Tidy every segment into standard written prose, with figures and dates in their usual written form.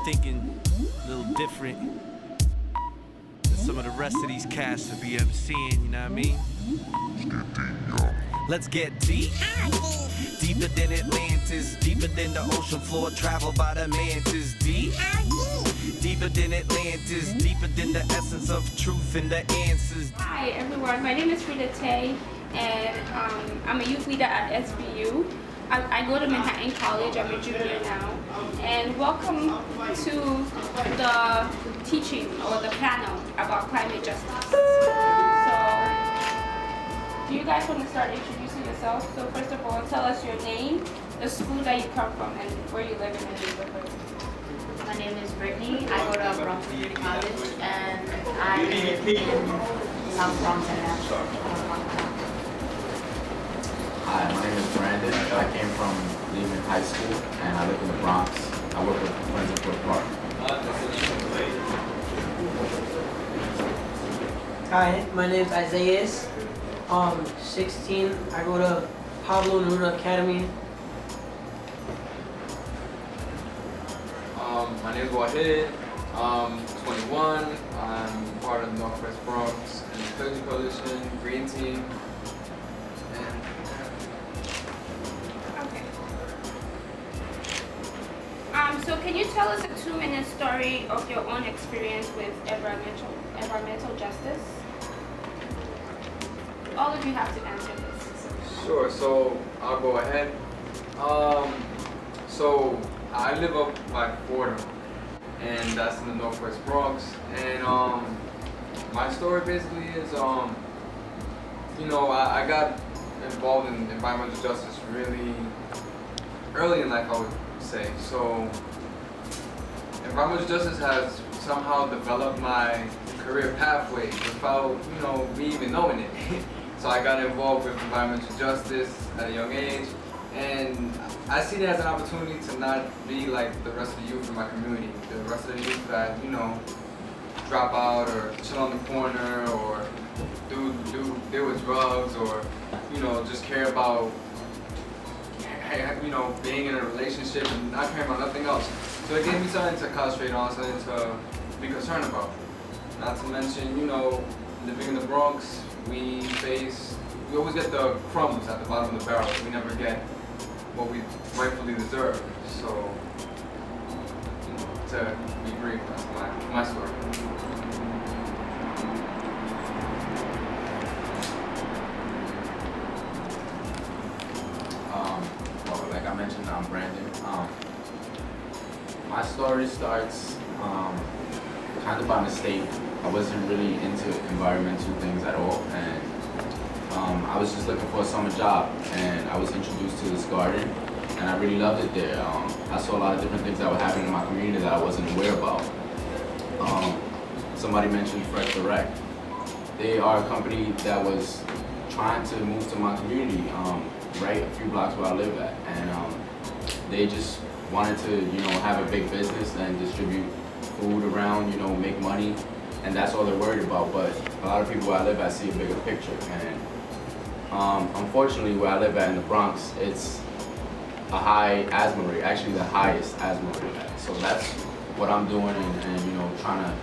thinking a little different than some of the rest of these cats to be MCing, you know what I mean? Let's get deep. Deeper than Atlantis, deeper than the ocean floor traveled by the mantis. Deep. Deeper than Atlantis, deeper than the essence of truth and the answers. Hi everyone, my name is Frida Tay, and I'm a youth leader at SBU. I go to Manhattan College, I'm a junior now, and welcome to the teaching or the panel about climate justice. So, do you guys want to start introducing yourselves? So first of all, tell us your name, the school that you come from, and where you live in the neighborhood. My name is Brittany. I go to Bronx Community College, and I live in South Bronx and National. Hi, my name is Brandon. I came from Lehman High School, and I live in the Bronx. I work with Friends of Brook Park. Hi, my name is Isaiah. 16. I go to Pablo Neruda Academy. My name is Wahid. I'm 21. I'm part of the Northwest Bronx and the Clergy Coalition, Green Team. Okay. So can you tell us a 2-minute story of your own experience with environmental justice? All of you have to answer this. Sure, so I'll go ahead. So I live up by Fordham, and that's in the Northwest Bronx. And my story basically is, I got involved in environmental justice really early in life, I would say. So environmental justice has somehow developed my career pathway without, me even knowing it. So I got involved with environmental justice at a young age, and I see it as an opportunity to not be like the rest of the youth in my community. The rest of the youth that, drop out or chill on the corner or deal with drugs or, just care about, being in a relationship and not caring about nothing else. So it gave me something to concentrate on, something to be concerned about. Not to mention, living in the Bronx, we always get the crumbs at the bottom of the barrel. We never get what we rightfully deserve. So, to be brief, that's my story. Well, like I mentioned, I'm Brandon. My story starts kind of by mistake. I wasn't really into environmental things at all, and I was just looking for a summer job, and I was introduced to this garden, and I really loved it there. I saw a lot of different things that were happening in my community that I wasn't aware about. Somebody mentioned Fresh Direct. They are a company that was trying to move to my community, right a few blocks where I live at, and they just wanted to, have a big business and distribute food around, make money, and that's all they're worried about. But a lot of people where I live at see a bigger picture, and unfortunately where I live at in the Bronx, it's a high asthma rate, actually the highest asthma rate. So that's what I'm doing, and trying to,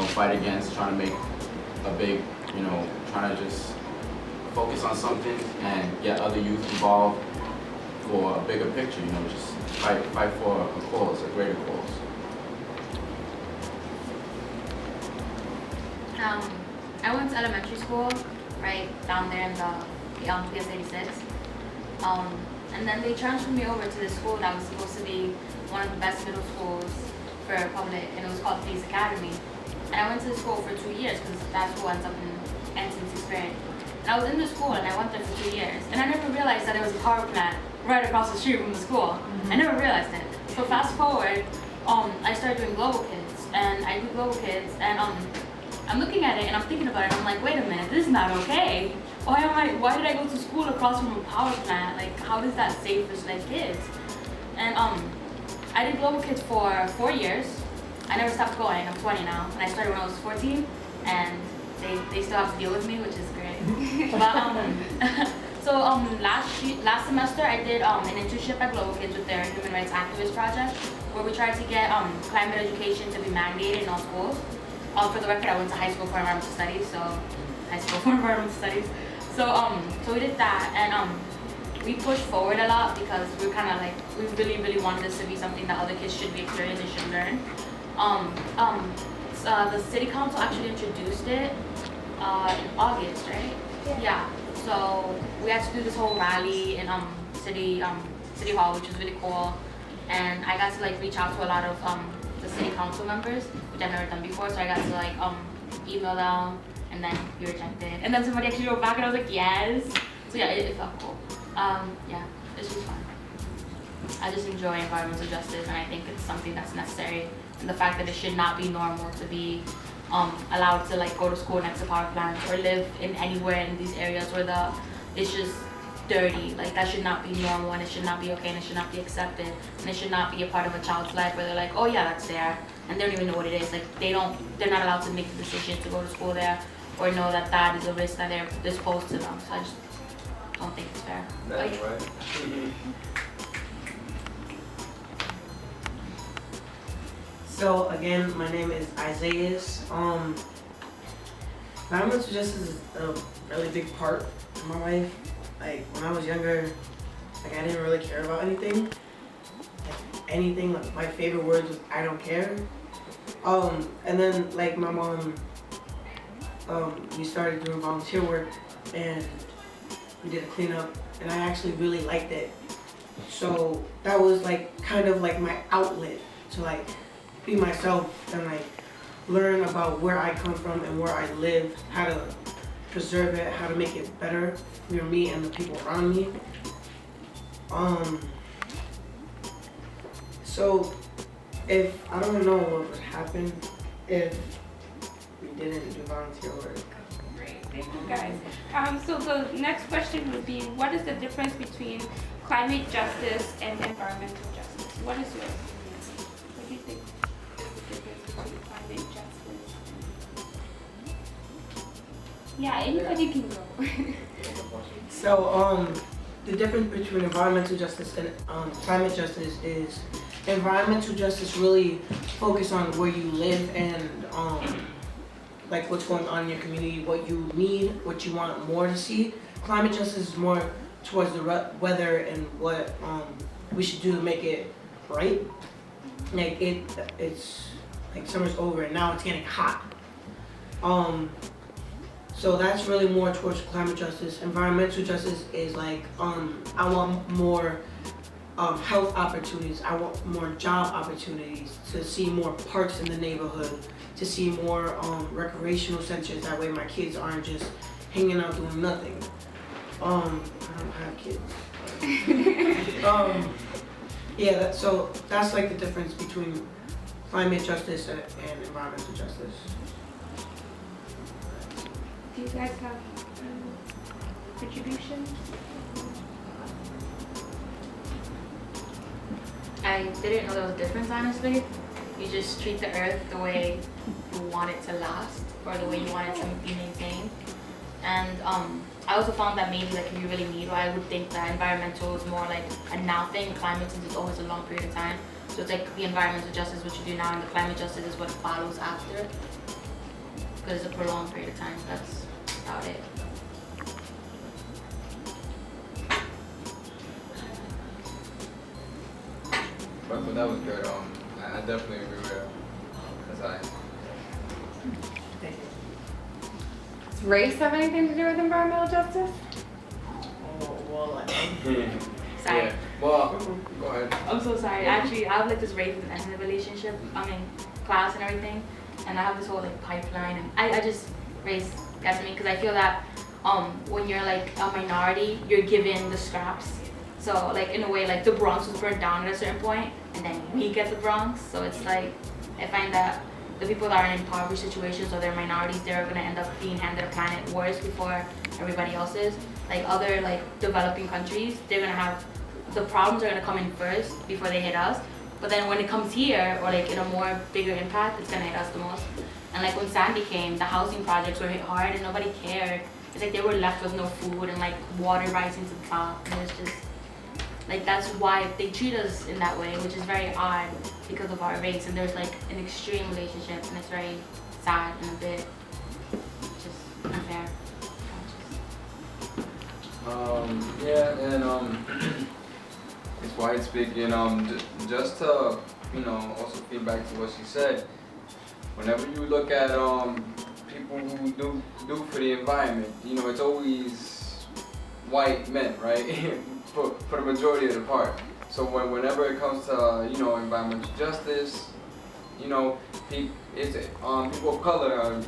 fight against, trying to make a big, trying to just focus on something and get other youth involved for a bigger picture, just fight for a cause, a greater cause. I went to elementary school right down there in the PS 86. And then they transferred me over to this school that was supposed to be one of the best middle schools for public, and it was called Police Academy. And I went to the school for 2 years because that school ends up in Ensign's Experience. And I was in the school and I went there for 2 years. And I never realized that there was a power plant right across the street from the school. I never realized it. So fast forward, I started doing Global Kids, and I do Global Kids, and I'm looking at it and I'm thinking about it, and I'm like, wait a minute, this is not okay. Why did I go to school across from a power plant? Like, how is that safe for like kids? And I did Global Kids for 4 years. I never stopped going. I'm 20 now, and I started when I was 14, and they still have to deal with me, which is great. But so last semester I did an internship at Global Kids with their human rights activist project where we tried to get climate education to be mandated in all schools. For the record, I went to high school for environmental studies, so high school for environmental studies. So we did that, and we pushed forward a lot because we kind of like, we really wanted this to be something that other kids should be experienced and should learn. The city council actually introduced it in August, right? Yeah. So we had to do this whole rally in city hall, which was really cool, and I got to like reach out to a lot of the city council members, which I've never done before. So I got to like email them, and then be rejected, and then somebody actually wrote back, and I was like, yes. So yeah, it felt cool. Yeah, it's just fun. I just enjoy environmental justice, and I think it's something that's necessary. And the fact that it should not be normal to be allowed to like go to school next to power plants or live in anywhere in these areas where it's just dirty. Like that should not be normal, and it should not be okay, and it should not be accepted, and it should not be a part of a child's life where they're like, oh yeah, that's there, and they don't even know what it is. Like they're not allowed to make the decision to go to school there or know that that is a risk that they're disposed to them. So I just don't think it's fair. That's right. So again, my name is Isaiah. Environmental justice is a really big part of my life. Like when I was younger, like I didn't really care about anything. Like my favorite words was "I don't care." And then like my mom, we started doing volunteer work, and we did a cleanup, and I actually really liked it. So that was like kind of like my outlet to like be myself and like learn about where I come from and where I live, how to preserve it, how to make it better for me and the people around me. So if I don't know what would happen if we didn't do volunteer work. Great, thank you guys. So the next question would be, what is the difference between climate justice and environmental justice? What is yours? What do you think is the difference between climate justice? Yeah, anybody can go. So the difference between environmental justice and climate justice is environmental justice really focus on where you live and like what's going on in your community, what you need, what you want more to see. Climate justice is more towards the weather and what we should do to make it right. Like it's like summer's over and now it's getting hot. So that's really more towards climate justice. Environmental justice is like I want more health opportunities. I want more job opportunities, to see more parks in the neighborhood, to see more recreational centers. That way my kids aren't just hanging out doing nothing. I don't have kids. Yeah, so that's like the difference between climate justice and environmental justice. Do you guys have contributions? I didn't know there was a difference, honestly. You just treat the earth the way you want it to last, or the way you want it to be maintained. And I also found that maybe like if you really need, I would think that environmental is more like a now thing. Climate, since it's always a long period of time, so it's like the environmental justice, what you do now, and the climate justice is what follows after, because it's a prolonged period of time. That's about it. But that was good. I definitely agree with her. Does race have anything to do with environmental justice? Oh, well, Sorry. Yeah. Well, go ahead. I'm so sorry. Actually, I have like this race and ethnic relationship. I'm in class and everything, and I have this whole like pipeline, and I just race gets me because I feel that when you're like a minority, you're given the scraps. So like in a way, like the Bronx was burned down at a certain point, and then we get the Bronx. So it's like I find that the people that are in impoverished situations or they're minorities, they're gonna end up being handed a planet worse before everybody else is. Like other like developing countries, they're gonna have the problems are gonna come in first before they hit us. But then when it comes here, or like in a more bigger impact, it's gonna hit us the most. And like when Sandy came, the housing projects were hit hard and nobody cared. It's like they were left with no food and like water rising to the top, and it's just Like that's why they treat us in that way, which is very odd because of our race. And there's like an extreme relationship, and it's very sad and a bit just unfair. Yeah, and it's White speaking. Just to also feedback to what she said. Whenever you look at people who do for the environment, it's always white men, right? for the majority of the part. So whenever it comes to environmental justice, people of color are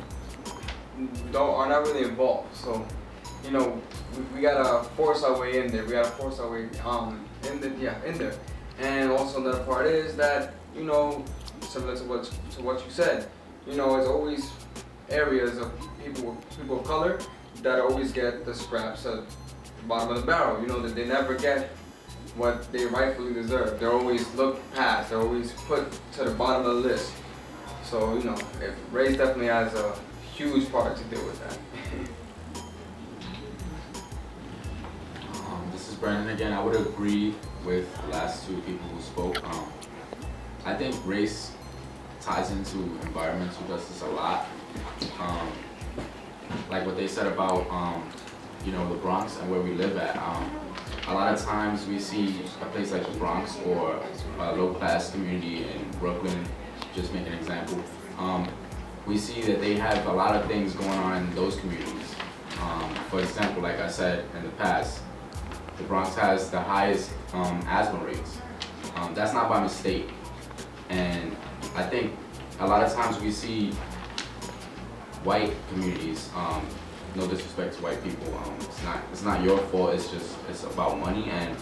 not really involved. So we gotta force our way in there. We gotta force our way in there. And also another part is that similar to what you said, it's always areas of people of color that always get the scraps at the bottom of the barrel. That they never get what they rightfully deserve. They're always looked past. They're always put to the bottom of the list. So race definitely has a huge part to deal with that. This is Brandon again. I would agree with the last two people who spoke. I think race ties into environmental justice a lot. Like what they said about the Bronx and where we live at. A lot of times we see a place like the Bronx or a low-class community in Brooklyn, just make an example. We see that they have a lot of things going on in those communities. For example, like I said in the past, the Bronx has the highest asthma rates. That's not by mistake. And I think a lot of times we see white communities, no disrespect to white people, it's not your fault, it's about money, and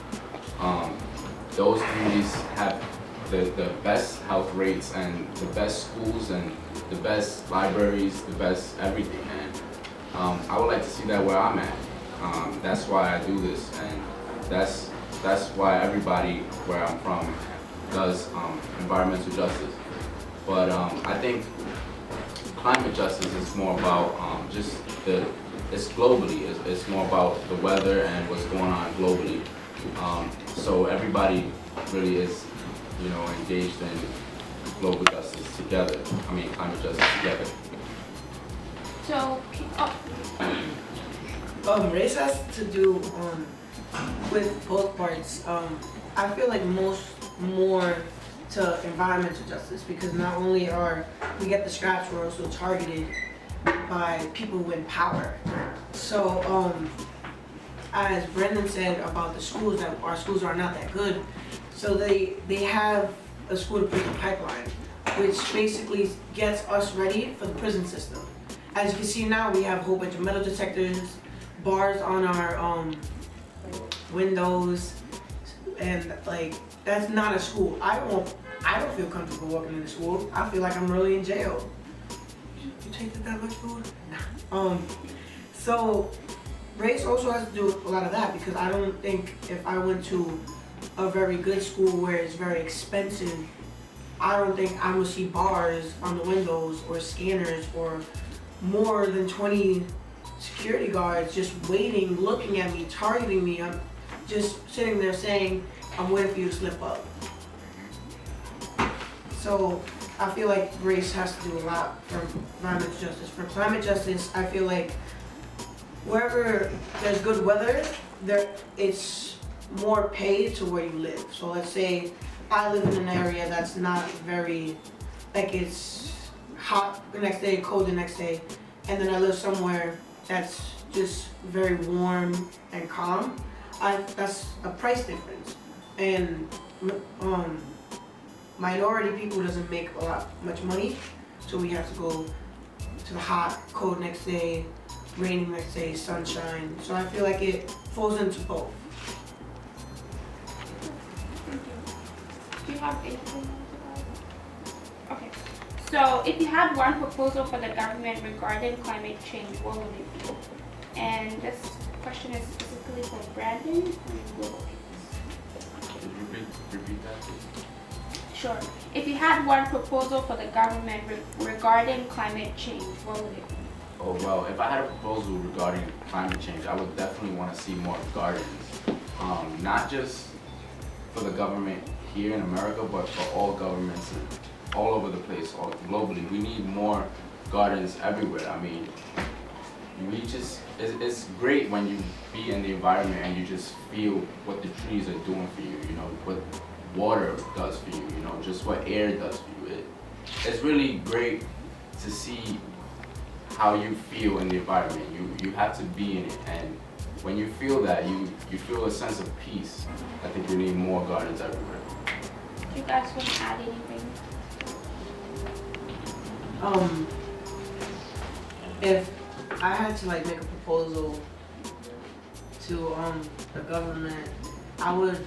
those communities have the best health rates and the best schools and the best libraries, the best everything, and I would like to see that where I'm at. That's why I do this, and that's why everybody where I'm from does environmental justice. But I think climate justice is more about it's globally. It's more about the weather and what's going on globally. So everybody really is, engaged in global justice together. I mean, climate justice together. So, Race has to do with both parts. I feel like more to environmental justice, because not only are we get the scraps, we're also targeted by people in power. So as Brendan said about the schools, that our schools are not that good, so they have a school to prison pipeline, which basically gets us ready for the prison system. As you can see now, we have a whole bunch of metal detectors, bars on our windows, and like, that's not a school. I don't feel comfortable walking into school. I feel like I'm really in jail. You tasted that much food? Nah. So race also has to do with a lot of that, because I don't think if I went to a very good school where it's very expensive, I don't think I would see bars on the windows or scanners or more than 20 security guards just waiting, looking at me, targeting me. I'm just sitting there saying, I'm waiting for you to slip up. So I feel like race has to do a lot for environmental justice. For climate justice, I feel like wherever there's good weather, it's more paid to where you live. So let's say I live in an area that's not very, like, it's hot the next day, cold the next day, and then I live somewhere that's just very warm and calm. That's a price difference. And minority people doesn't make much money, so we have to go to the hot, cold next day, raining next day, sunshine. So I feel like it falls into both. do you have anything? Okay. So if you had one proposal for the government regarding climate change, what would it be? And this question is specifically for Brandon and Will. Could you repeat that, please? Sure. If you had one proposal for the government regarding climate change, what would it be? Oh, well, if I had a proposal regarding climate change, I would definitely want to see more gardens. Not just for the government here in America, but for all governments all over the place, all globally. We need more gardens everywhere. I mean, it's great when you be in the environment and you just feel what the trees are doing for you, you know, what water does for you, you know, just what air does for you. It's really great to see how you feel in the environment. You have to be in it, and when you feel that, you feel a sense of peace. I think we need more gardens everywhere. Do you guys want to add anything? If I had to like make a proposal to the government, I would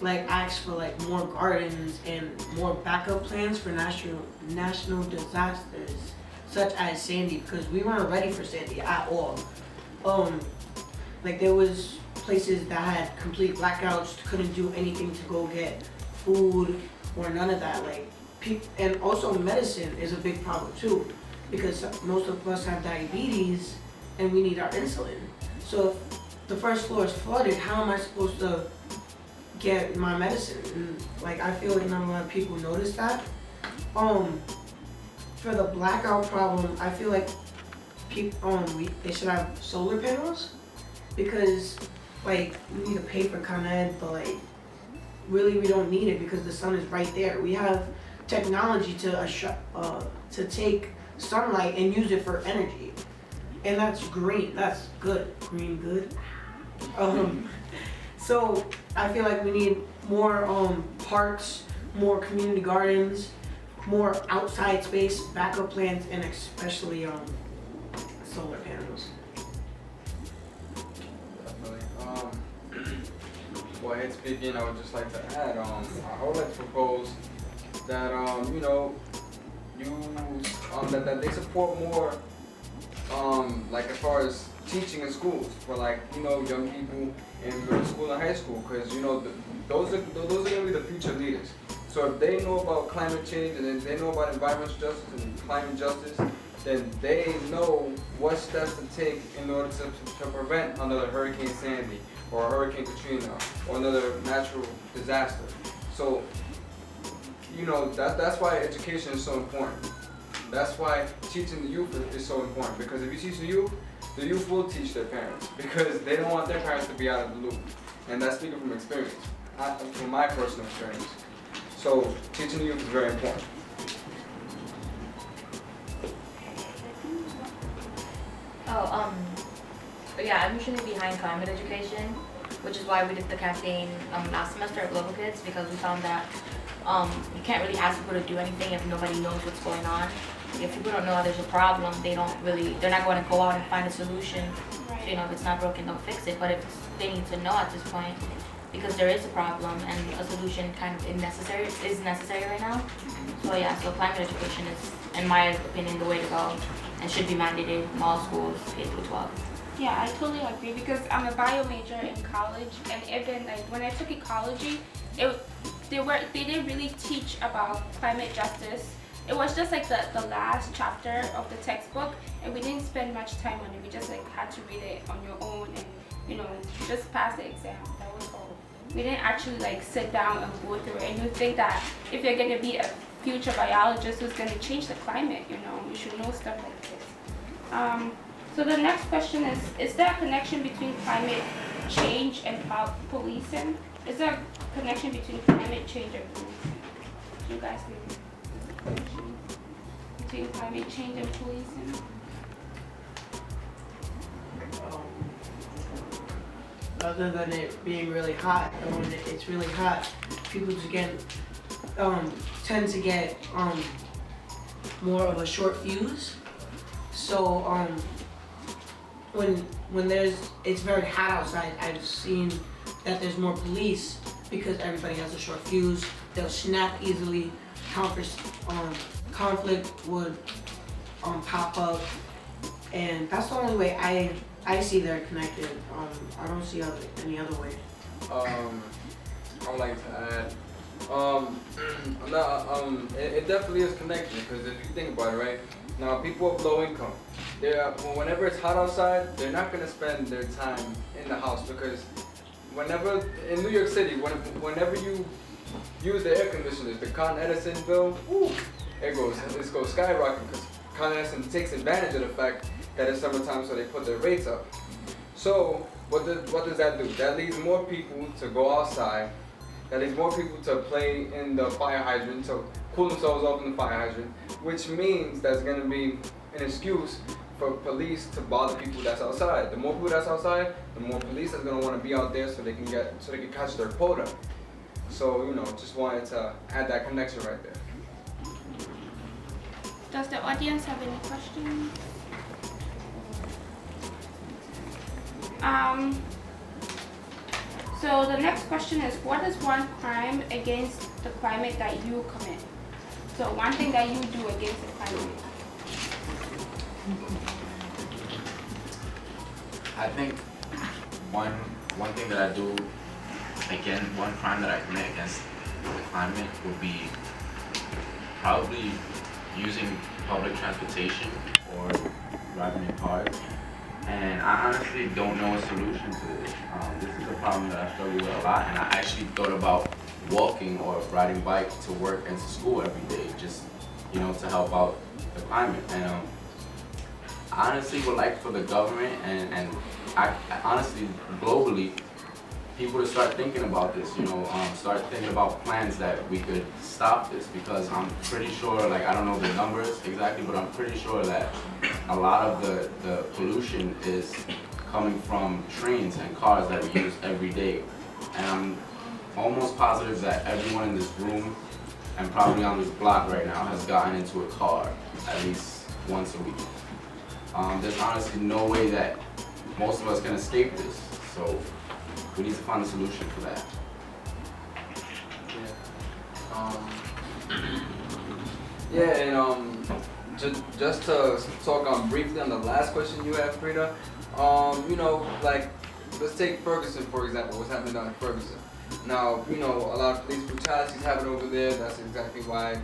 like ask for like more gardens and more backup plans for national disasters such as Sandy, because we weren't ready for Sandy at all. Like there was places that had complete blackouts, couldn't do anything to go get food or none of that. Like and also medicine is a big problem too, because most of us have diabetes and we need our insulin. So if the first floor is flooded, how am I supposed to get my medicine? And like I feel like not a lot of people notice that. For the blackout problem, I feel like people they should have solar panels, because like we need to pay for Con Ed, but like really we don't need it because the sun is right there. We have technology to take sunlight and use it for energy, and that's green. That's good. Green good. So I feel like we need more parks, more community gardens, more outside space, backup plans, and especially solar panels. Definitely. Well, I hate speaking. I would just like to add. I would like to propose that you know, that they support more like as far as teaching in schools for like, you know, young people in middle school and high school, because you know those are gonna be the future leaders. So if they know about climate change and then they know about environmental justice and climate justice, then they know what steps to take in order to prevent another Hurricane Sandy or Hurricane Katrina or another natural disaster. So, you know, that's why education is so important. That's why teaching the youth is so important, because if you teach the youth will teach their parents, because they don't want their parents to be out of the loop. And that's speaking from experience, from my personal experience. So teaching the youth is very important. Yeah, I'm usually behind climate education, which is why we did the campaign last semester at Global Kids, because we found that you can't really ask people to do anything if nobody knows what's going on. If people don't know there's a problem, they're not going to go out and find a solution. So, you know, if it's not broken, don't fix it. But if they need to know at this point, because there is a problem and a solution kind of is necessary right now. So yeah, so climate education is, in my opinion, the way to go, and should be mandated in all schools, K through 12. Yeah, I totally agree, because I'm a bio major in college, and even like when I took ecology, they didn't really teach about climate justice. It was just like the last chapter of the textbook, and we didn't spend much time on it. We just like had to read it on your own and, you know, just pass the exam. That was all. We didn't actually like sit down and go through it. And you think that if you're gonna be a future biologist who's gonna change the climate, you know, you should know stuff like this. So the next question is there a connection between climate change and policing? Is there a connection between climate change and policing? Do you guys think? Between climate change and policing? Other than it being really hot, and when it's really hot, people tend to get more of a short fuse. So when it's very hot outside, I've seen that there's more police because everybody has a short fuse. They'll snap easily. Conflict would pop up, and that's the only way I see they're connected. I don't see any other way. I would like to add, it definitely is connected, because if you think about it, right? Now, people of low income, whenever it's hot outside, they're not gonna spend their time in the house, because whenever in New York City, whenever you use the air conditioners, the Con Edison bill, it goes skyrocketing because Con Edison takes advantage of the fact that it's summertime, so they put their rates up. So what does that do? That leads more people to go outside. That leads more people to play in the fire hydrant, to cool themselves off in the fire hydrant, which means there's going to be an excuse for police to bother people that's outside. The more people that's outside, the more police that's going to want to be out there so they can catch their quota. So, just wanted to add that connection right there. Does the audience have any questions? So the next question is, what is one crime against the climate that you commit? So one thing that you do against the climate. I think one thing that I do, again, one crime that I commit against the climate would be probably using public transportation or driving in cars. And I honestly don't know a solution to this. This is a problem that I struggle with a lot, and I actually thought about walking or riding bike to work and to school every day, just to help out the climate. And I honestly would like for the government and I honestly globally, people to start thinking about this. Start thinking about plans that we could stop this, because I'm pretty sure, like, I don't know the numbers exactly, but I'm pretty sure that a lot of the pollution is coming from trains and cars that we use every day. And I'm almost positive that everyone in this room and probably on this block right now has gotten into a car at least once a week. There's honestly no way that most of us can escape this. So we need to find a solution for that. Just to talk briefly on the last question you had, Frida. Like, let's take Ferguson for example. What's happening down in Ferguson? Now, a lot of police brutality is happening over there. That's exactly why,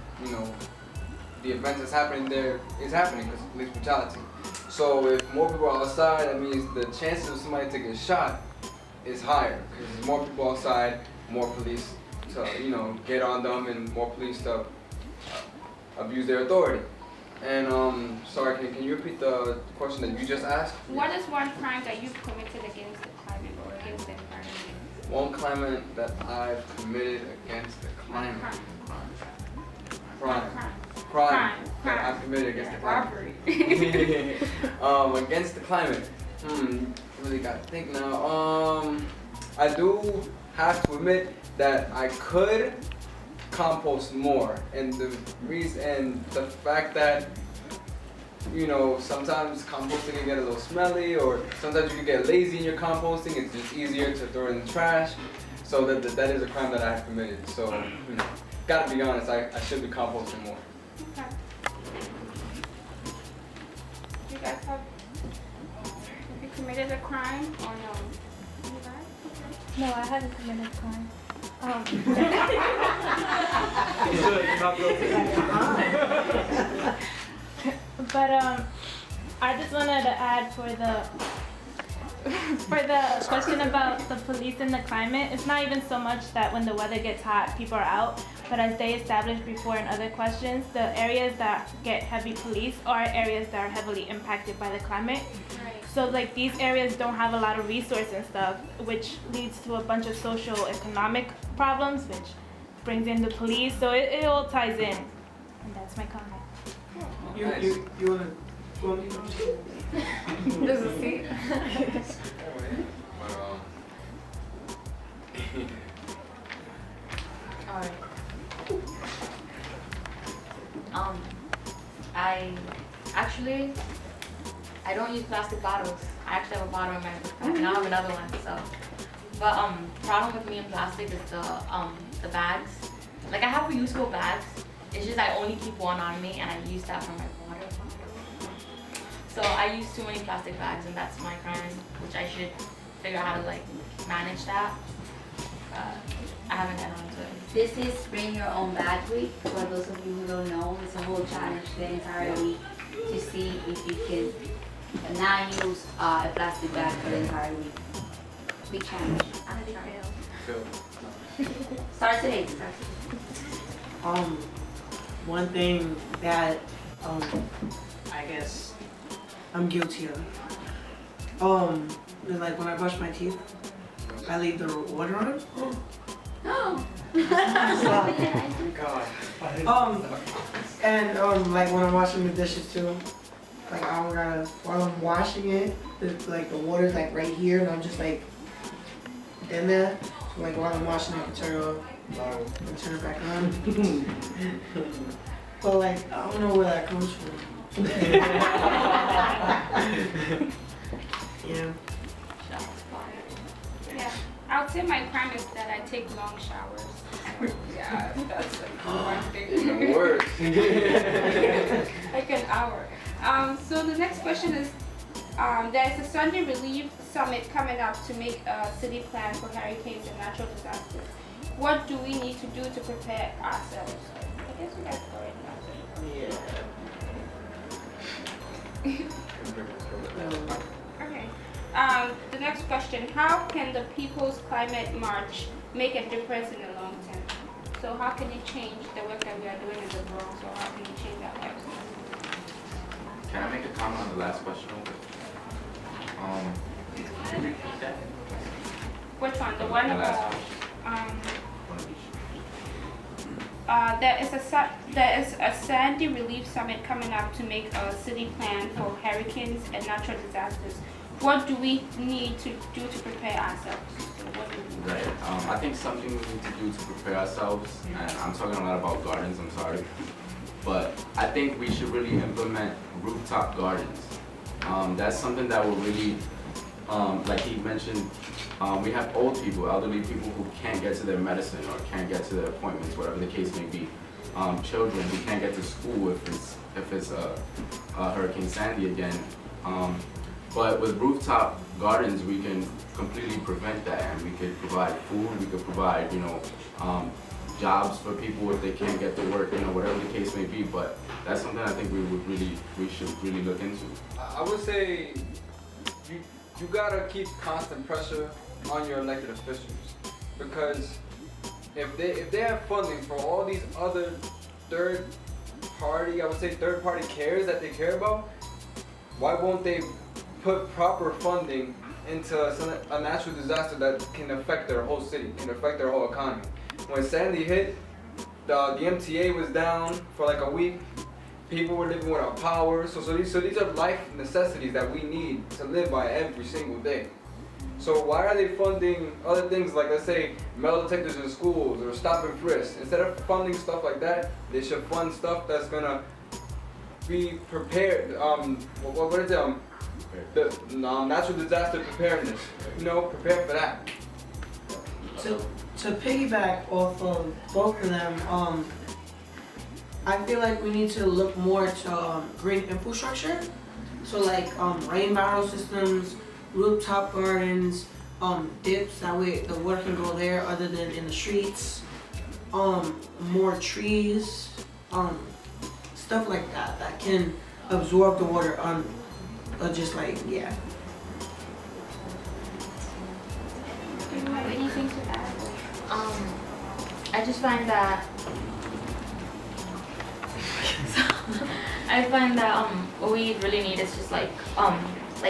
the event that's happening there is happening, because of police brutality. So if more people are outside, that means the chances of somebody to get shot is higher, because there's more people outside, more police to get on them, and more police to abuse their authority. And sorry, can you repeat the question that you just asked? What is one crime that you've committed against the climate or against the environment? One climate that I've committed against the climate. Crime that I've committed against the climate. Robbery. Against the climate. Really gotta think now. I do have to admit that I could compost more, and the reason and the fact that sometimes composting can get a little smelly, or sometimes you can get lazy in your composting. It's just easier to throw it in the trash. So that is a crime that I have committed. So gotta be honest, I should be composting more. Okay. You guys have you committed a crime or no? You guys? Okay. No, I haven't committed a crime. But I just wanted to add for the question about the police and the climate. It's not even so much that when the weather gets hot, people are out, but as they established before in other questions, the areas that get heavy police are areas that are heavily impacted by the climate. Right. So like these areas don't have a lot of resource and stuff, which leads to a bunch of social economic problems, which brings in the police. So it all ties in, and that's my comment. You want me to There's a seat. Alright. I don't use plastic bottles. I actually have a bottle in my backpack, and I have another one. So, but problem with me and plastic is the bags. Like I have reusable bags. It's just I only keep one on me, and I use that for my water bottle. So I use too many plastic bags, and that's my crime, which I should figure out how to like manage that. I haven't gotten onto it. This is Bring Your Own Bag Week. For those of you who don't know, it's a whole challenge the entire week to see if you can not use a plastic bag for the entire week. Big challenge. I don't think I will. Phil. Start today. One thing that I guess I'm guilty of. Is like when I brush my teeth, I leave the water on. No. God. And like when I'm washing the dishes too, like I don't gotta, while I'm washing it, like the water's like right here and I'm just like in there. So like while I'm washing it, I can turn it off and turn it back on. But like, I don't know where that comes from. Yeah. Yeah, I would say my crime is that I take long showers. Yeah, that's like one thing. Worse. Like an hour. So the next question is, there is a Sunday Relief Summit coming up to make a city plan for hurricanes and natural disasters. What do we need to do to prepare ourselves? I guess we guys already answered. Okay. The next question, how can the People's Climate March make a difference in the long term? So how can it change the work that we are doing in the Bronx, or how can it change our lives? Can I make a comment on the last question? Can you repeat that? Which one? The one The last about, One of each. there is a Sandy Relief Summit coming up to make a city plan for hurricanes and natural disasters. What do we need to do to prepare ourselves? So what do we Right. I think something we need to do to prepare ourselves, and I'm talking a lot about gardens, I'm sorry, but I think we should really implement rooftop gardens. That's something that will really, like he mentioned, we have old people, elderly people who can't get to their medicine or can't get to their appointments, whatever the case may be. Children who can't get to school if it's Hurricane Sandy again. But with rooftop gardens, we can completely prevent that, and we could provide food, we could provide, jobs for people if they can't get to work, whatever the case may be. But that's something I think we should really look into. I would say you gotta keep constant pressure on your elected officials, because if they have funding for all these other third party cares that they care about, why won't they put proper funding into a natural disaster that can affect their whole city, can affect their whole economy? When Sandy hit, the MTA was down for like a week. People were living without power. So these are life necessities that we need to live by every single day. So why are they funding other things like, let's say, metal detectors in schools or stop and frisk? Instead of funding stuff like that, they should fund stuff that's gonna be prepared. What is it? The natural disaster preparedness. Prepare for that. To piggyback off of both of them, I feel like we need to look more to green infrastructure. So like rain barrel systems, rooftop gardens, dips, that way the water can go there other than in the streets. More trees, stuff like that can absorb the water just like, yeah. Do you have anything to add? I just find that what we really need is just like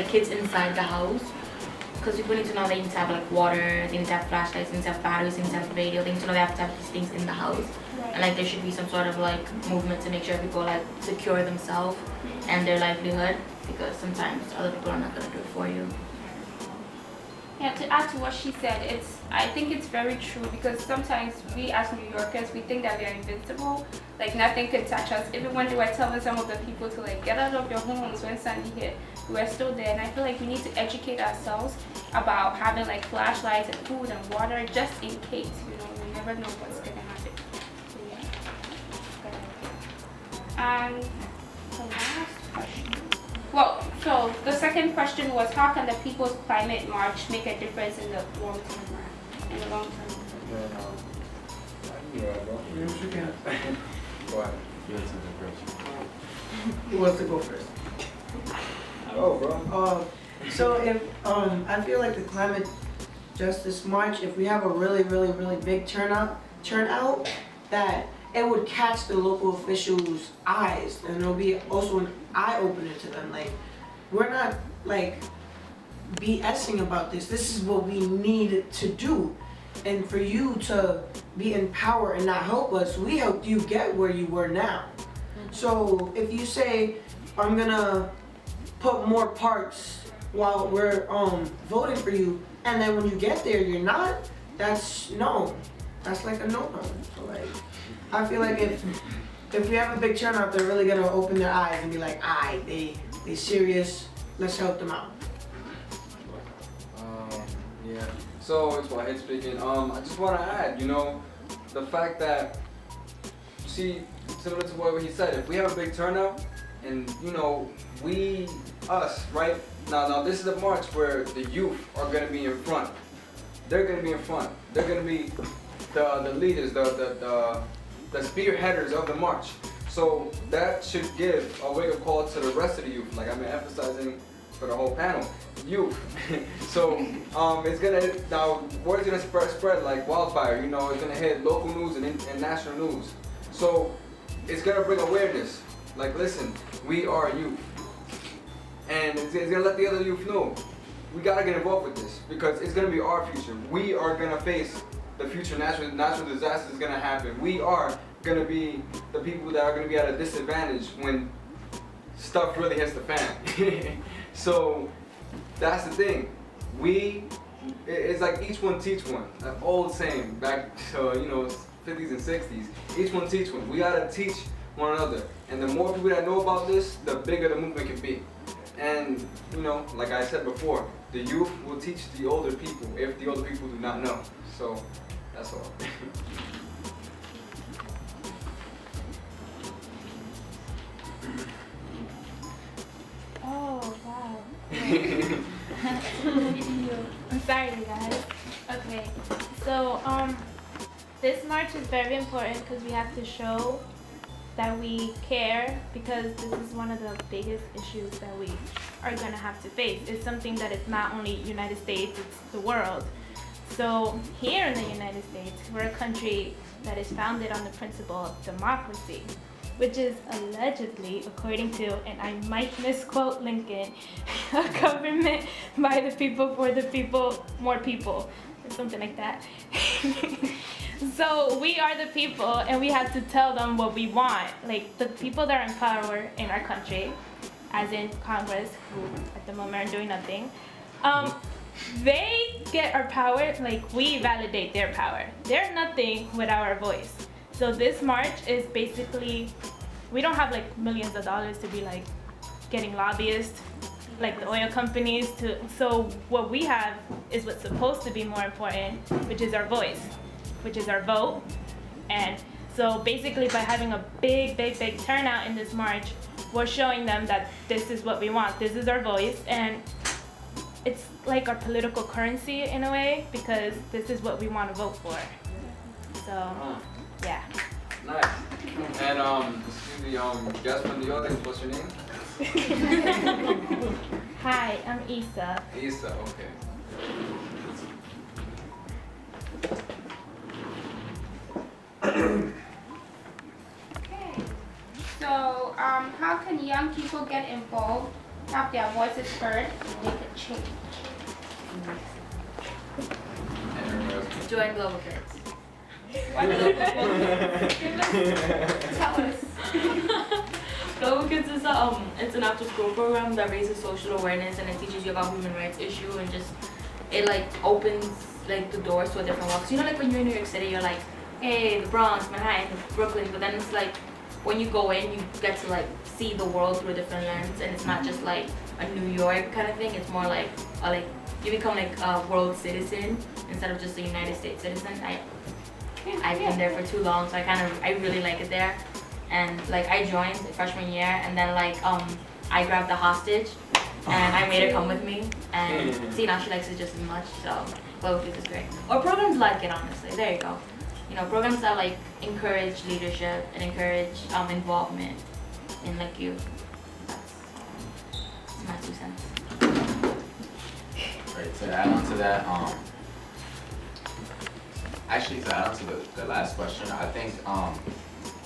kids inside the house, because people need to know they need to have like water, they need to have flashlights, they need to have batteries, they need to have radio, they need to know they have to have these things in the house. And like there should be some sort of like movement to make sure people like secure themselves and their livelihood, because sometimes other people are not gonna do it for you. Yeah, to add to what she said, I think it's very true, because sometimes we as New Yorkers, we think that we are invincible, like nothing could touch us. Even when they were telling some of the people to like get out of your homes when Sandy hit, we were still there. And I feel like we need to educate ourselves about having like flashlights and food and water just in case, we never know what's gonna happen. So yeah. And the last question. Well, so the second question was, how can the People's Climate March make a difference in the long term? Go ahead. You had something first. Who wants to go first? Oh, bro. So if I feel like the climate Justice March, if we have a really, really, really big turnout, that it would catch the local officials' eyes, and it'll be also an eye opener to them. Like, we're not like BSing about this. This is what we need to do. And for you to be in power and not help us, we helped you get where you were now. So if you say, I'm gonna put more parks while we're voting for you, and then when you get there you're not, that's like a no-no. So like, I feel like if we have a big turnout, they're really gonna open their eyes and be like, they serious, let's help them out. Yeah. So it's Wahid speaking. I just want to add, the fact that, see, similar to what he said, if we have a big turnout, and us, right? Now this is a march where the youth are gonna be in front. They're gonna be in front. They're gonna be the leaders, the spearheaders of the march. So that should give a wake-up call to the rest of the youth. Like I've been emphasizing for the whole panel, youth. So it's gonna, now word's gonna spread like wildfire. It's gonna hit local news and national news. So it's gonna bring awareness. Like, listen, we are youth, and it's gonna let the other youth know we gotta get involved with this because it's gonna be our future. We are gonna face the future natural disasters gonna happen. We are gonna be the people that are gonna be at a disadvantage when stuff really hits the fan. So that's the thing. It's like each one teach one. An old saying back to 50s and 60s. Each one teach one. We gotta teach one another. And the more people that know about this, the bigger the movement can be. And like I said before, the youth will teach the older people if the older people do not know. So that's all. Oh, wow. I'm sorry, you guys. Okay, so this march is very important because we have to show that we care, because this is one of the biggest issues that we are going to have to face. It's something that is not only United States, it's the world. So here in the United States, we're a country that is founded on the principle of democracy, which is allegedly, according to, and I might misquote Lincoln, a government by the people, for the people, more people, or something like that. So we are the people, and we have to tell them what we want. Like the people that are in power in our country, as in Congress, who at the moment are doing nothing, they get our power, like we validate their power. They're nothing without our voice. So this march is basically, we don't have like millions of dollars to be like getting lobbyists, like the oil companies to, so what we have is what's supposed to be more important, which is our voice, which is our vote. And so basically by having a big turnout in this march, we're showing them that this is what we want, this is our voice, and it's like our political currency in a way, because this is what we want to vote for. So, yeah. Nice. And excuse me, guest from the audience, what's your name? Hi, I'm Issa. Issa, okay. Okay. So, how can young people get involved, have their voices heard, and make a change? Join Global Kids. What is it? Tell us. Global Kids is it's an after-school program that raises social awareness, and it teaches you about human rights issue, and just it like opens like the doors to a different world. 'Cause like when you're in New York City, you're like, hey, the Bronx, Manhattan, Brooklyn, but then it's like when you go in, you get to like see the world through a different lens, and it's not just like a New York kind of thing. It's more like you become like a world citizen instead of just a United States citizen. I've been there for too long, so I really like it there. And like I joined freshman year, and then like I grabbed the hostage, and I made her come with me. And see, now she likes it just as much. So Global Kids is great. Or programs like it, honestly. There you go. Programs that like encourage leadership and encourage involvement in like youth. That's my 2 cents. Right, to add on to that, Actually, to answer the last question, I think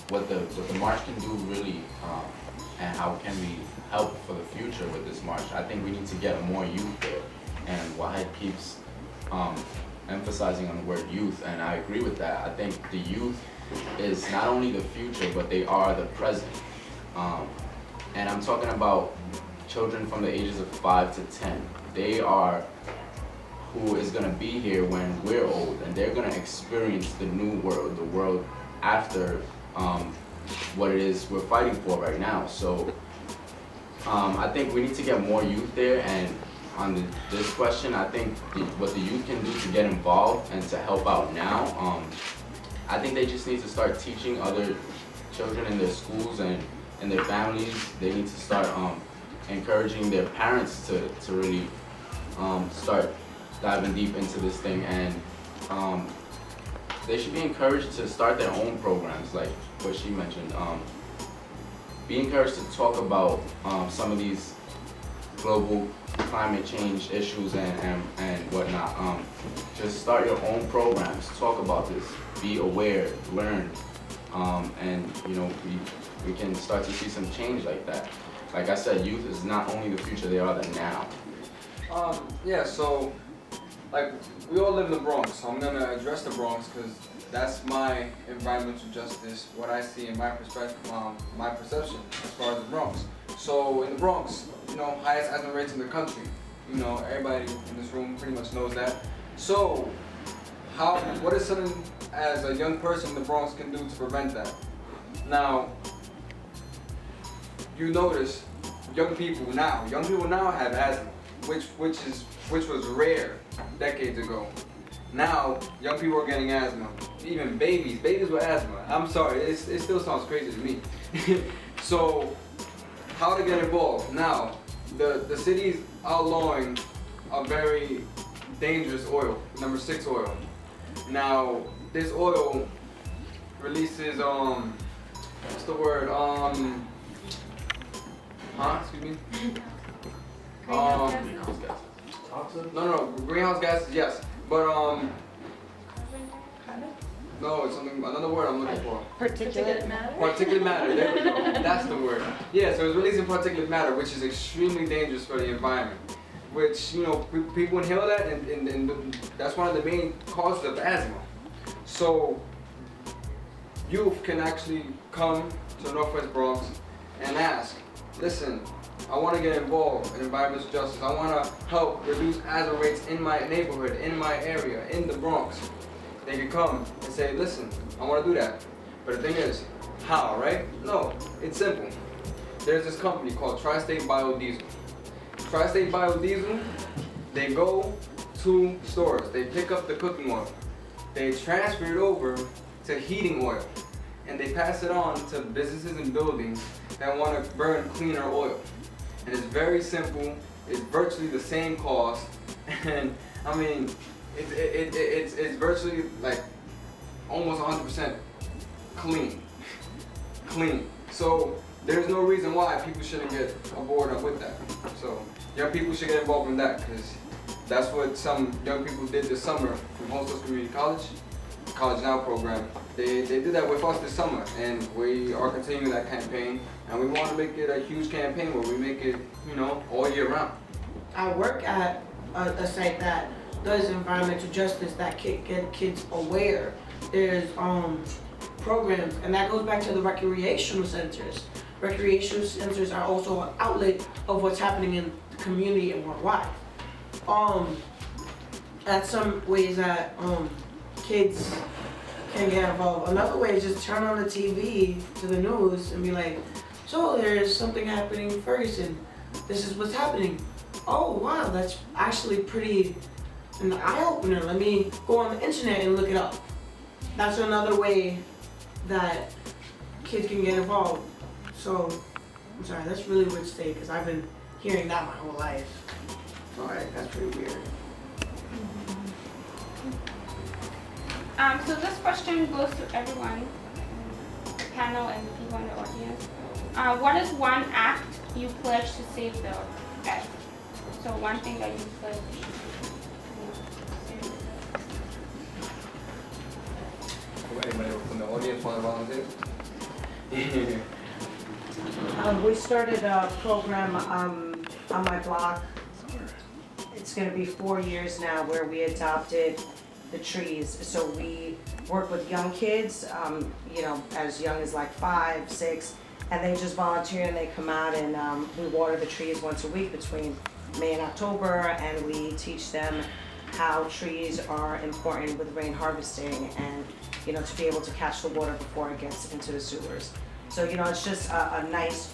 what the march can do really, and how can we help for the future with this march, I think we need to get more youth there. And Wahed keeps emphasizing on the word youth, and I agree with that. I think the youth is not only the future, but they are the present. And I'm talking about children from the ages of 5 to 10. They are who is gonna be here when we're old, and they're gonna experience the new world, the world after what it is we're fighting for right now. So I think we need to get more youth there, and on this question, I think what the youth can do to get involved and to help out now, I think they just need to start teaching other children in their schools and in their families. They need to start encouraging their parents to really start diving deep into this thing, and they should be encouraged to start their own programs, like what she mentioned. Be encouraged to talk about some of these global climate change issues and whatnot. Just start your own programs, talk about this, be aware, learn, and we can start to see some change like that. Like I said, youth is not only the future, they are the now. Yeah, so like we all live in the Bronx, so I'm gonna address the Bronx because that's my environmental justice, what I see in my perspective, my perception as far as the Bronx. So in the Bronx, highest asthma rates in the country. Everybody in this room pretty much knows that. So what is something as a young person in the Bronx can do to prevent that? Now, you notice young people now have asthma, which was rare decades ago. Now, young people are getting asthma. Even babies with asthma. I'm sorry, it still sounds crazy to me. So, how to get involved? Now, the city's outlawing a very dangerous oil, number 6 oil. Now, this oil releases, what's the word? Excuse me? No, greenhouse gases, yes. But, no, it's another word I'm looking for. Particulate matter? Particulate matter, there we go. That's the word. Yeah, so it's releasing particulate matter, which is extremely dangerous for the environment. Which, people inhale that, and that's one of the main causes of asthma. So, youth can actually come to Northwest Bronx and ask, listen, I want to get involved in environmental justice. I want to help reduce asthma rates in my neighborhood, in my area, in the Bronx. They can come and say, listen, I want to do that. But the thing is, how, right? No, it's simple. There's this company called Tri-State Biodiesel. Tri-State Biodiesel, they go to stores, they pick up the cooking oil, they transfer it over to heating oil, and they pass it on to businesses and buildings that want to burn cleaner oil. And it's very simple, it's virtually the same cost, and I mean, it's virtually like almost 100% clean. So there's no reason why people shouldn't get on board with that. So young people should get involved in that because that's what some young people did this summer from Homestead Community College Now program. They did that with us this summer, and we are continuing that campaign, and we want to make it a huge campaign where we make it, all year round. I work at a site that does environmental justice that get kids aware. There's programs, and that goes back to the recreational centers. Recreational centers are also an outlet of what's happening in the community and worldwide. That's some ways that kids can get involved. Another way is just turn on the TV to the news and be like, so there's something happening in Ferguson. This is what's happening. Oh wow, that's actually pretty an eye-opener. Let me go on the internet and look it up. That's another way that kids can get involved. So, I'm sorry, that's really weird to say because I've been hearing that my whole life. Alright, that's pretty weird. So this question goes to everyone, the panel and the people in the audience. What is one act you pledge to save the earth? So one thing that you pledge to save the earth. Anybody from the audience want to volunteer? We started a program on my block. It's gonna be 4 years now where we adopted the trees. So we work with young kids, you know, as young as like 5, 6, and they just volunteer and they come out and we water the trees once a week between May and October, and we teach them how trees are important with rain harvesting and, you know, to be able to catch the water before it gets into the sewers. So, you know, it's just a nice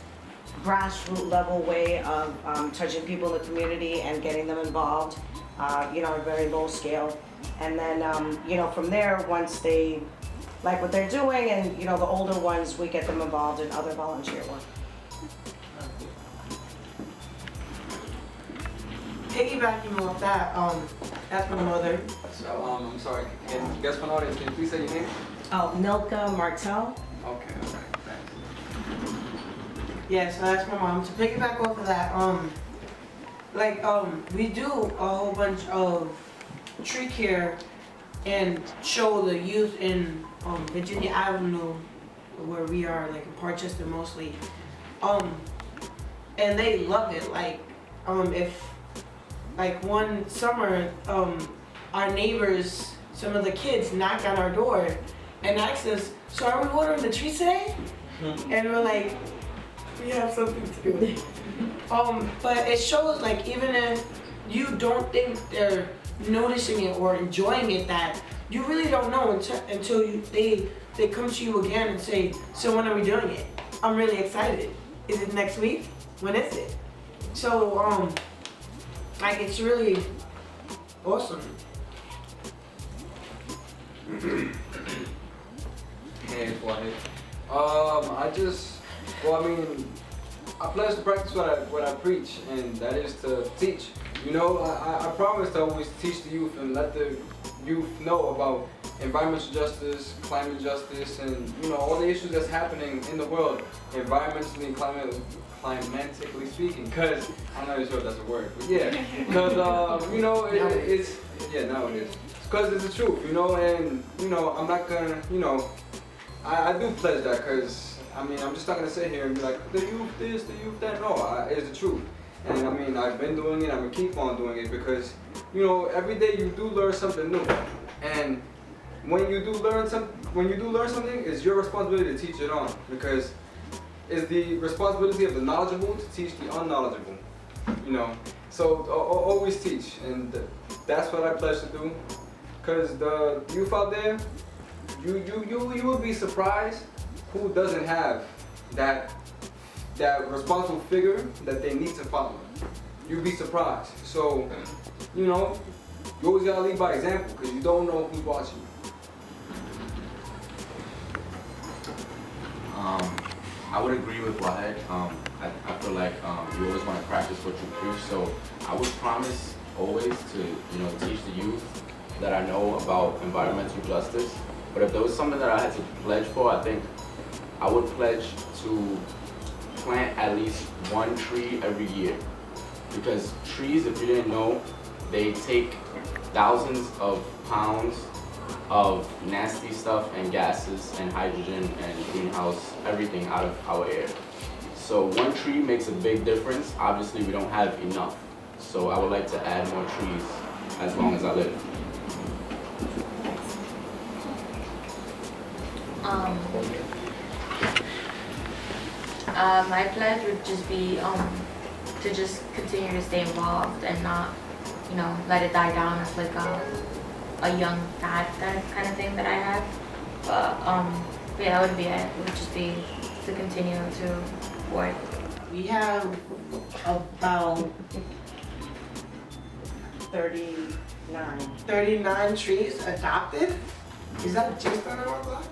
grassroots level way of touching people in the community and getting them involved, you know, at a very low scale. And then, you know, from there, once they like what they're doing and, you know, the older ones, we get them involved in other volunteer work. Piggybacking off that, that's my mother. So, I'm sorry, can guest from the audience, can you please say your name? Oh, Milka Martel. Okay, alright, thanks. Yeah, so that's my mom. To piggyback off of that, we do a whole bunch of tree care and show the youth in Virginia Avenue, where we are, like in Parkchester mostly, and they love it. If like one summer, our neighbors, some of the kids knocked on our door and asked us, "So are we watering the trees today?" And we're like, "We have something to do." But it shows, like, even if you don't think they're noticing it or enjoying it, that you really don't know until they come to you again and say, "So when are we doing it? I'm really excited. Is it next week? When is it?" So like, it's really awesome. Hey, Wyatt. I pledge to practice what I preach, and that is to teach. You know, I promise to always teach the youth and let the youth know about environmental justice, climate justice, and, you know, all the issues that's happening in the world, environmentally and climatically speaking. Because I'm not even sure if that's a word, but yeah. Because you know, it's now it is. Because it's the truth, you know, and, you know, I'm not gonna, you know, I do pledge that, because I mean, I'm just not gonna sit here and be like, the youth this, the youth that. No, it's the truth. And I mean, I've been doing it, I'm gonna keep on doing it, because, you know, every day you do learn something new. And when you do learn something, it's your responsibility to teach it on, because it's the responsibility of the knowledgeable to teach the unknowledgeable, you know. So always teach, and that's what I pledge to do. Because the youth out there, you will be surprised who doesn't have that responsible figure that they need to follow. You'll be surprised. So, you know, you always gotta lead by example, because you don't know who's watching you. I would agree with Wahed. I feel like you always want to practice what you preach. So I would promise always to, you know, teach the youth that I know about environmental justice. But if there was something that I had to pledge for, I think I would pledge to plant at least one tree every year. Because trees, if you didn't know, they take thousands of pounds of nasty stuff and gases and hydrogen and greenhouse, everything out of our air. So one tree makes a big difference. Obviously, we don't have enough. So I would like to add more trees as long as I live. My pledge would just be to just continue to stay involved and not, you know, let it die down as like a young fad kind of thing that I had. But yeah, that would be it. It would just be to continue to work. We have about 39 trees adopted. Is that just on our block?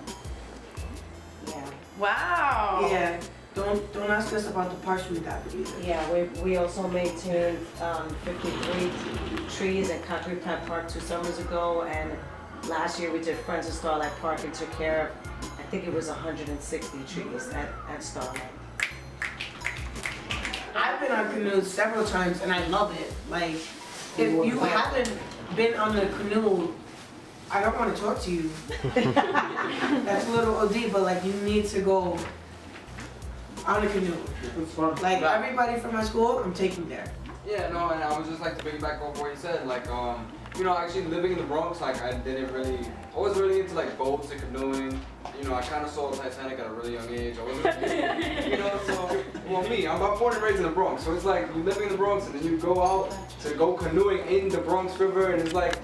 Yeah. Wow. Yeah. Don't ask us about the parts we adopted either. Yeah, we also maintained 53 trees at Concrete Plant Park 2 summers ago, and last year we did Friends of Starlight Park and took care of, I think it was 160 trees at Starlight. I've been on canoes several times and I love it. Like, if you haven't been on a canoe I don't want to talk to you. That's a little OD, but like you need to go on a canoe. It's fun. Like everybody from my school, I'm taking there. Yeah, no, and I was just like to piggyback off what you said, like, you know, actually living in the Bronx, like, I wasn't really into like boats and canoeing. You know, I kind of saw Titanic at a really young age. I wasn't, you know, so, well, I'm born and raised in the Bronx, so it's like you living in the Bronx and then you go out to go canoeing in the Bronx River, and it's like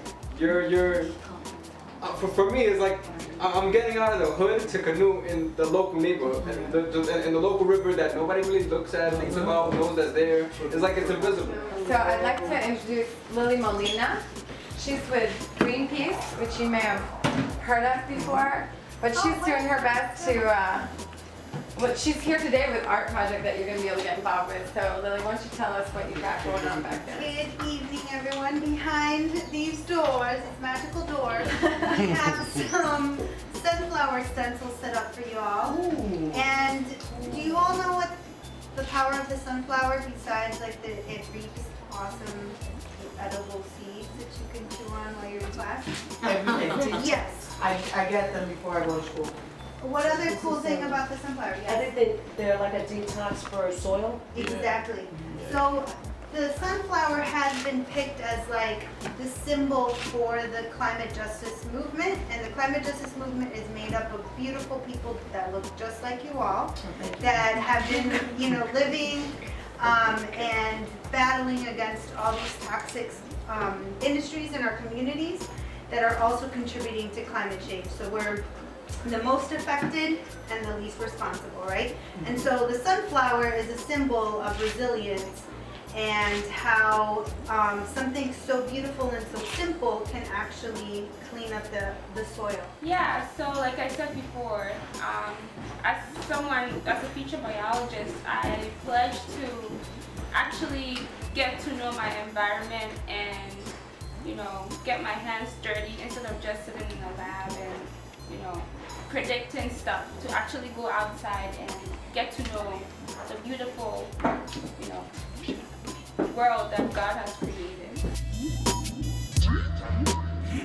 for me, it's like I'm getting out of the hood to canoe in the local neighborhood, and in the local river that nobody really looks at, thinks about, knows that's there. It's like it's invisible. So I'd like to introduce Lily Molina. She's with Greenpeace, which you may have heard of before, but she's doing her best to, she's here today with art project that you're going to be able to get involved with. So Lily, why don't you tell us what you got going on back there? Good evening, everyone. Behind these doors, these magical doors, we have some sunflower stencils set up for you all. Ooh. And do you all know what the power of the sunflower, besides like it reaps awesome edible seeds that you can chew on while you're in class? Every day. Yes. I get them before I go to school. What other cool thing about the sunflower? I Yes. think they're like a detox for soil. Exactly. So the sunflower has been picked as like the symbol for the climate justice movement, and the climate justice movement is made up of beautiful people that look just like you all, that have been, you know, living and battling against all these toxic industries in our communities that are also contributing to climate change. So we're the most affected and the least responsible, right? And so the sunflower is a symbol of resilience and how something so beautiful and so simple can actually clean up the soil. Yeah, so like I said before, as a future biologist, I pledge to actually get to know my environment and, you know, get my hands dirty instead of just sitting in a lab and, you know, predicting stuff, to actually go outside and get to know the beautiful, you know, world that God has created.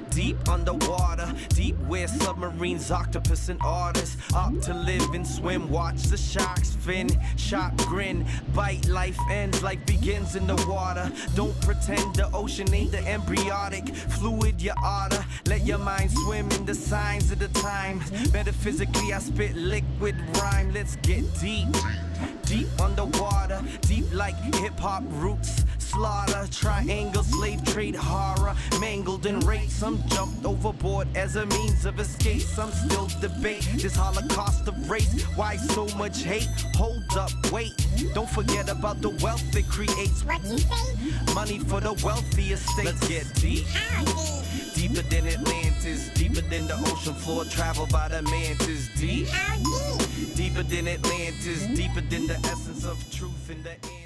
Deep underwater, deep where submarines, octopus, and artists opt to live and swim. Watch the sharks fin, sharp grin, bite. Life ends, life begins in the water. Don't pretend the ocean ain't the embryonic fluid you oughta. Let your mind swim in the signs of the times. Metaphysically, I spit liquid rhyme. Let's get deep. Deep underwater, deep like hip-hop roots. Slaughter, triangle, slave trade, horror, mangled and raped. Some jumped overboard as a means of escape. Some still debate this Holocaust of race. Why so much hate? Hold up, wait. Don't forget about the wealth it creates. What you say? Money for the wealthy estates. Let's get deep. Deeper than Atlantis, deeper than the ocean floor traveled by the mantis. Deep. Deeper than Atlantis, deeper than the essence of truth in the air.